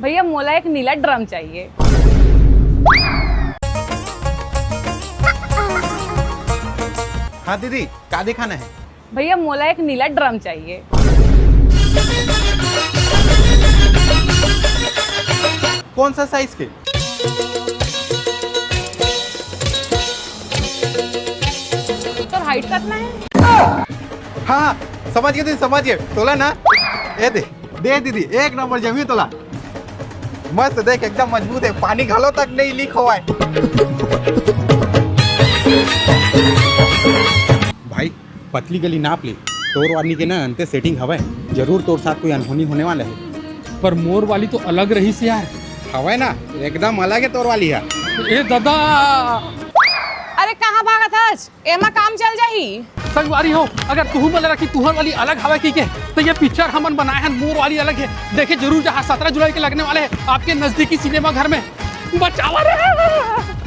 भैया मोला एक नीला ड्रम चाहिए। हाँ दीदी, क्या दिखाना है? भैया मोला एक नीला ड्रम चाहिए। कौन सा साइज के? तो हाइट कितना है? हाँ समझ गए दीदी, समझ गए। तोला ना, ए दे दीदी, एक नंबर जमी तोला। मस्त देख, एकदम मजबूत है, पानी घालो तक नहीं लीक हुआ है। भाई पतली गली नाप ली, तोर वाली के ना अंते सेटिंग हवा है, जरूर तोर साथ कोई अनहोनी होने वाला है। पर मोर वाली तो अलग रही से यार। हवा है ना, एकदम अलग है तोर वाली है। ए दादा, अरे कहाँ भागा था? एमा काम चल जाही। संगवारी हो, अगर तू बोले रखी तुहर वाली अलग हवा की के, तो ये पिक्चर हमन बनाए हैं मोर वाली अलग है। देखे जरूर, जहाँ 17 जुलाई के लगने वाले हैं आपके नजदीकी सिनेमा घर में। बचावा रे।